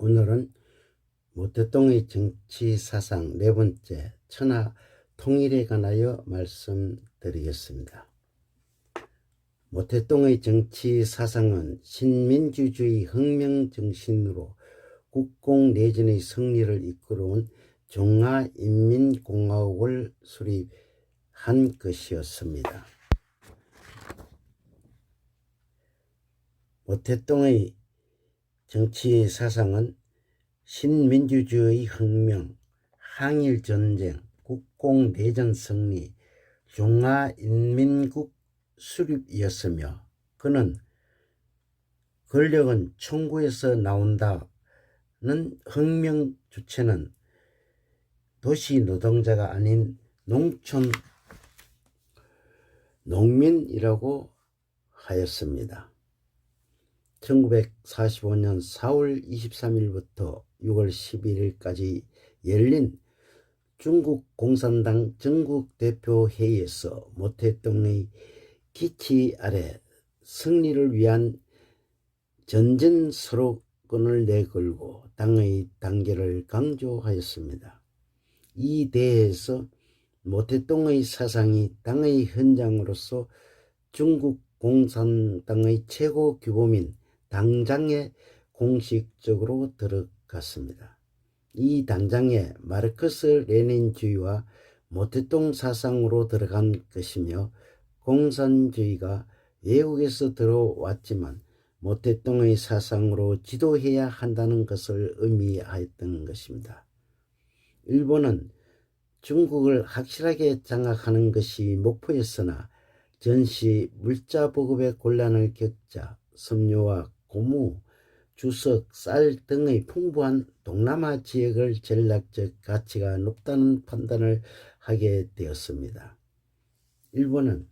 오늘은 모택동의 정치 사상 네 번째 천하 통일에 관하여 말씀드리겠습니다. 모택동의 정치 사상은 신민주주의 혁명 정신으로 국공내전의 승리를 이끌어온 중화인민공화국을 수립한 것이었습니다. 모택동의 정치 사상은 신민주주의 혁명, 항일전쟁, 국공내전 승리, 중화인민국 수립이었으며 그는 권력은 천구에서 나온다는 혁명 주체는 도시 노동자가 아닌 농민이라고 하였습니다. 1945년 4월 23일부터 6월 11일까지 열린 중국 공산당 전국대표회의에서 모택동의 기치 아래 승리를 위한 전전 스로건을 내걸고 당의 단계를 강조하였습니다. 이 대회에서 모택동의 사상이 당의 현장으로서 중국 공산당의 최고 규범인 당장에 공식적으로 들어갔습니다. 이 당장에 마르크스 레닌주의와 모택동 사상으로 들어간 것이며 공산주의가 외국에서 들어왔지만 모택동의 사상으로 지도해야 한다는 것을 의미하였던 것입니다. 일본은 중국을 확실하게 장악하는 것이 목표였으나 전시 물자 보급의 곤란을 겪자 섬유와 고무, 주석, 쌀 등의 풍부한 동남아 지역을 전략적 가치가 높다는 판단을 하게 되었습니다. 일본은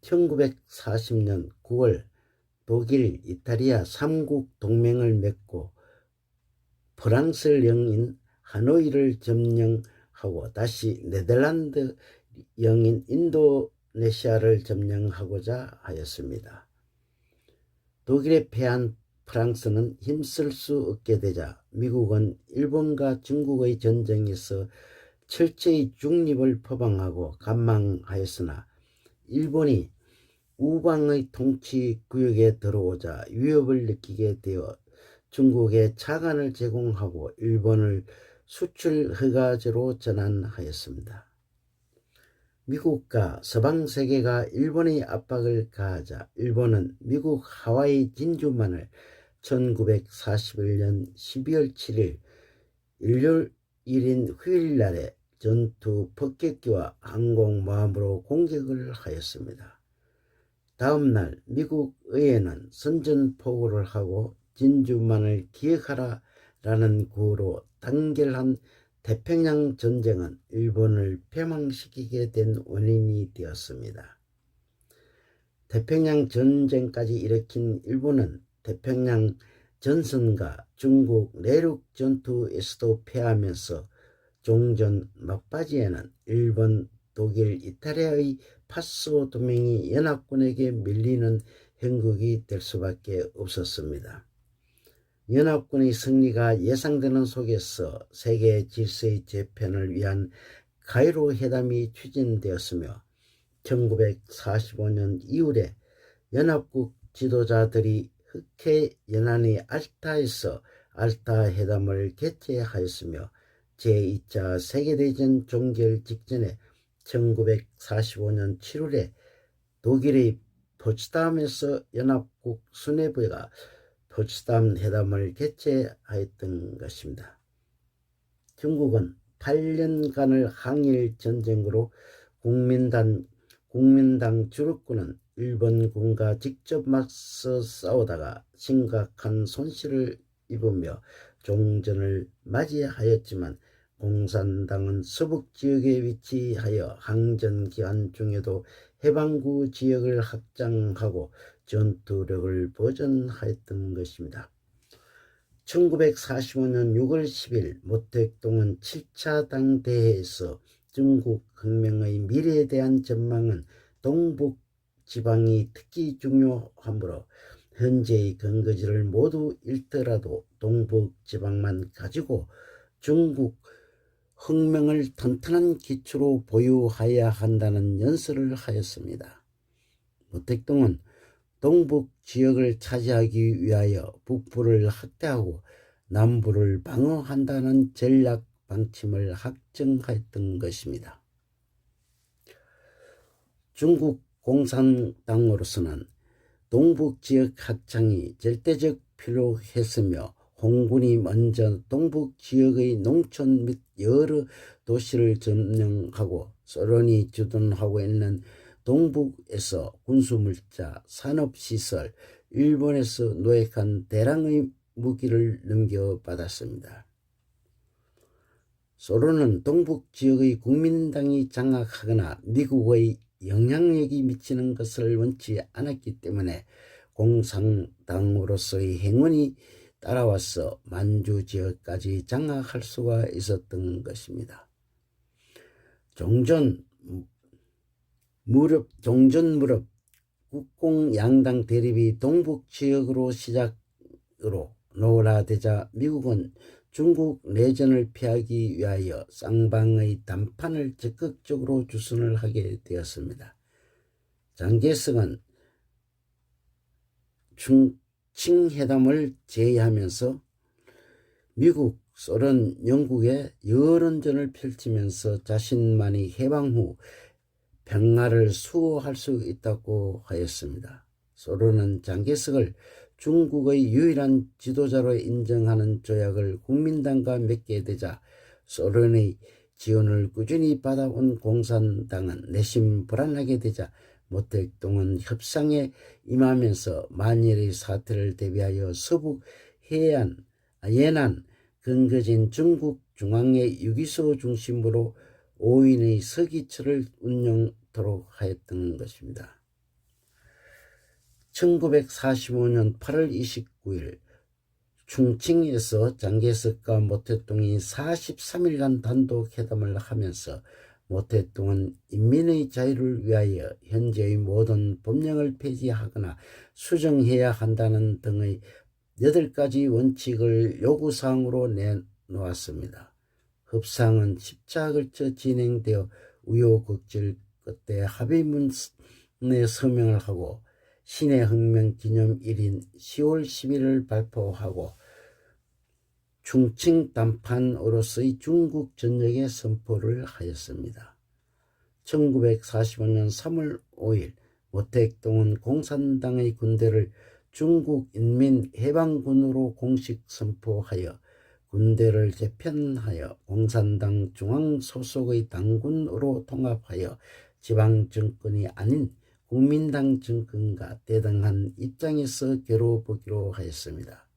1940년 9월 독일, 이탈리아 3국 동맹을 맺고 프랑스를 영인 하노이를 점령하고 다시 네덜란드 영인 인도네시아를 점령하고자 하였습니다. 독일에 패한 프랑스는 힘쓸 수 없게 되자 미국은 일본과 중국의 전쟁에서 철저히 중립을 표방하고 감망하였으나 일본이 우방의 통치 구역에 들어오자 위협을 느끼게 되어 중국에 자간을 제공하고 일본을 수출 허가제로 전환하였습니다. 미국과 서방세계가 일본의 압박을 가하자 일본은 미국 하와이 진주만을 1941년 12월 7일 일요일인 휴일날에 전투 폭격기와 항공모함으로 공격을 하였습니다. 다음날 미국 의회는 선전포고를 하고 진주만을 기억하라라는 구호로 단결한 태평양 전쟁은 일본을 패망시키게 된 원인이 되었습니다. 태평양 전쟁까지 일으킨 일본은 태평양 전선과 중국 내륙 전투에서도 패하면서 종전 막바지에는 일본, 독일, 이탈리아의 파소 동맹이 연합군에게 밀리는 형국이 될 수밖에 없었습니다. 연합군의 승리가 예상되는 속에서 세계 질서의 재편을 위한 카이로 회담이 추진되었으며 1945년 이후에 연합국 지도자들이 흑해 연안의 알타에서 알타 회담을 개최하였으며 제2차 세계대전 종결 직전에 1945년 7월에 독일의 포츠담에서 연합국 수뇌부가 포츠담 회담을 개최하였던 것입니다. 중국은 8년간의 항일 전쟁으로 국민당 주력군은 일본군과 직접 맞서 싸우다가 심각한 손실을 입으며 종전을 맞이하였지만 공산당은 서북지역에 위치하여 항전 기간 중에도 해방구 지역을 확장하고 전투력을 보존하였던 것입니다. 1945년 6월 10일 모택동은 7차 당대회에서 중국 혁명의 미래에 대한 전망은 동북 지방이 특히 중요하므로 현재의 근거지를 모두 잃더라도 동북 지방만 가지고 중국 혁명을 튼튼한 기초로 보유하여야 한다는 연설을 하였습니다. 모택동은 동북 지역을 차지하기 위하여 북부를 확대하고 남부를 방어한다는 전략 방침을 확정하였던 것입니다. 중국 공산당으로서는 동북 지역 확장이 절대적 필요했으며 홍군이 먼저 동북 지역의 농촌 및 여러 도시를 점령하고 소련이 주둔하고 있는 동북에서 군수물자, 산업시설, 일본에서 노획한 대량의 무기를 넘겨받았습니다. 소련은 동북 지역의 국민당이 장악하거나 미국의 영향력이 미치는 것을 원치 않았기 때문에 공산당으로서의 행운이 따라와서 만주 지역까지 장악할 수가 있었던 것입니다. 종전 무렵 국공 양당 대립이 동북 지역으로 시작으로 노라되자 미국은 중국 내전을 피하기 위하여 쌍방의 담판을 적극적으로 주선을 하게 되었습니다. 장개석은 중칭회담을 제의하면서 미국, 소련, 영국에 여론전을 펼치면서 자신만이 해방 후 평화를 수호할 수 있다고 하였습니다. 소련은 장개석을 중국의 유일한 지도자로 인정하는 조약을 국민당과 맺게 되자 소련의 지원을 꾸준히 받아온 공산당은 내심 불안하게 되자 모택동은 협상에 임하면서 만일의 사태를 대비하여 서북 예난 근거진 중국 중앙의 유기소 중심으로 5인의 서기처를 운영토록 하였던 것입니다. 1945년 8월 29일 충칭에서 장개석과 모택동이 43일간 단독 회담을 하면서 모택동은 인민의 자유를 위하여 현재의 모든 법령을 폐지하거나 수정해야 한다는 등의 8가지 원칙을 요구사항으로 내놓았습니다. 협상은 10차 걸쳐 진행되어 우여곡절 끝에 합의문에 서명을 하고 신해혁명 기념일인 10월 10일을 발표하고 충칭 담판으로서의 중국 전역에 선포를 하였습니다. 1945년 3월 5일 모택동은 공산당의 군대를 중국인민해방군으로 공식 선포하여 군대를 재편하여 공산당 중앙 소속의 당군으로 통합하여 지방정권이 아닌 국민당 정권과 대등한 입장에서 겨뤄보기로 하였습니다.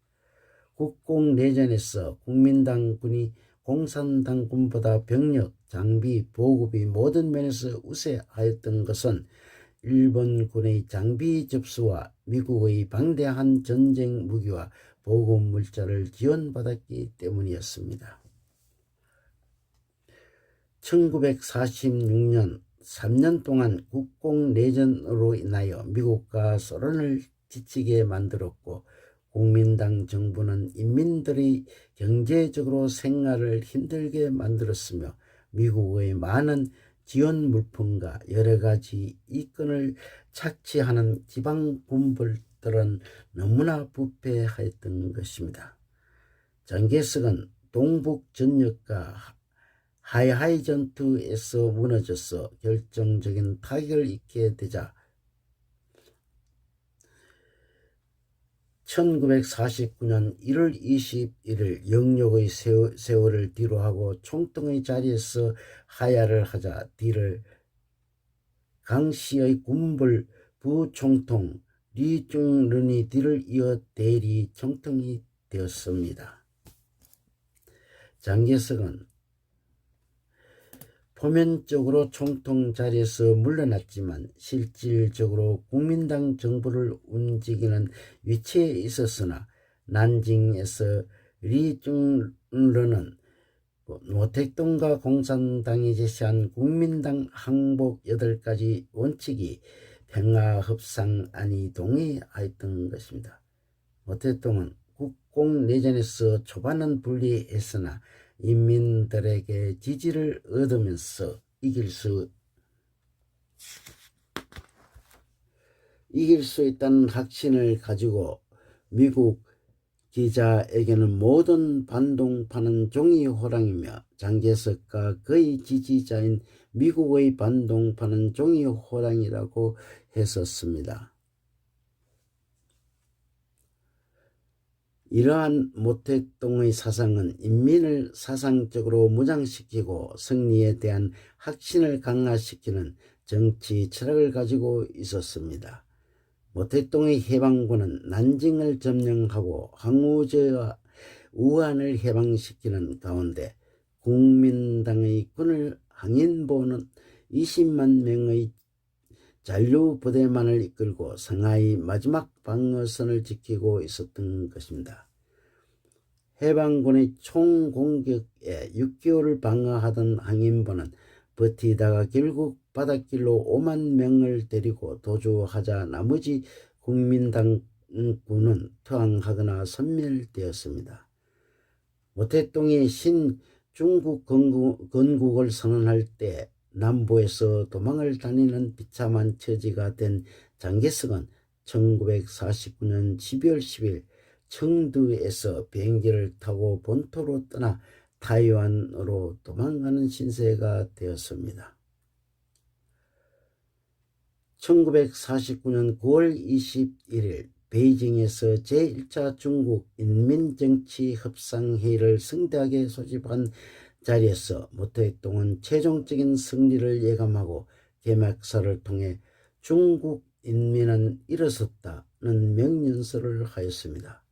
국공내전에서 국민당군이 공산당군보다 병력, 장비, 보급이 모든 면에서 우세하였던 것은 일본군의 장비 접수와 미국의 방대한 전쟁 무기와 보급 물자를 지원받았기 때문이었습니다. 1946년 3년 동안 국공내전으로 인하여 미국과 소련을 지치게 만들었고 국민당 정부는 인민들의 경제적으로 생활을 힘들게 만들었으며 미국의 많은 지원 물품과 여러 가지 이권을 착취하는 지방 군부들은 너무나 부패하였던 것입니다. 장개석은 동북 전역과 하이하이 전투에서 무너져서 결정적인 타격을 입게 되자 1949년 1월 21일 영록의 세월을 뒤로하고 총통의 자리에서 하야를 하자 뒤를 강씨의 군불 부총통 리중런이 뒤를 이어 대리 총통이 되었습니다. 장개석은 표면적으로 총통 자리에서 물러났지만 실질적으로 국민당 정부를 움직이는 위치에 있었으나 난징에서 리중런은 모택동과 공산당이 제시한 국민당 항복 8가지 원칙이 평화협상안이 동의하였던 것입니다. 모택동은 국공내전에서 초반은 불리했으나 인민들에게 지지를 얻으면서 이길 수 있다는 확신을 가지고 미국 기자에게는 모든 반동파는 종이 호랑이며 장개석과 그의 지지자인 미국의 반동파는 종이 호랑이라고 했었습니다. 이러한 모택동의 사상은 인민을 사상적으로 무장시키고 승리에 대한 확신을 강화시키는 정치 철학을 가지고 있었습니다. 모택동의 해방군은 난징을 점령하고 항우제와 우한을 해방시키는 가운데 국민당의 군을 항인보는 20만 명의 잔류부대만을 이끌고 상하이 마지막 방어선을 지키고 있었던 것입니다. 해방군의 총공격에 6개월을 방어하던 항인보는 버티다가 결국 바닷길로 5만 명을 데리고 도주하자 나머지 국민당군은 퇴항하거나 섬멸되었습니다. 모택동이 신중국 건국을 선언할 때 남부에서 도망을 다니는 비참한 처지가 된 장개석은 1949년 12월 10일 청두에서 비행기를 타고 본토로 떠나 타이완으로 도망가는 신세가 되었습니다. 1949년 9월 21일 베이징에서 제1차 중국 인민정치협상회의를 성대하게 소집한 자리에서 모택동은 최종적인 승리를 예감하고 개막사를 통해 중국 인민은 일어섰다는 명연설을 하였습니다.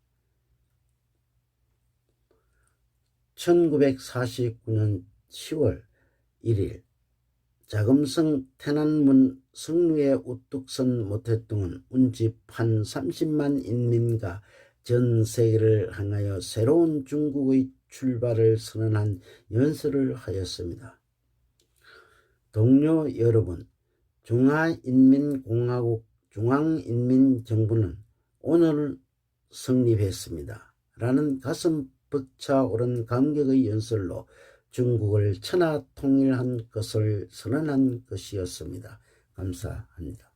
1949년 10월 1일 자금성天安문 성루에 우뚝 선 모택동은 운집 한 30만 인민과 전 세계를 향하여 새로운 중국의 출발을 선언한 연설을 하였습니다. 동료 여러분, 중화인민공화국 중앙인민정부는 오늘 성립했습니다. 라는 가슴 벅차오른 감격의 연설로 중국을 천하 통일한 것을 선언한 것이었습니다. 감사합니다.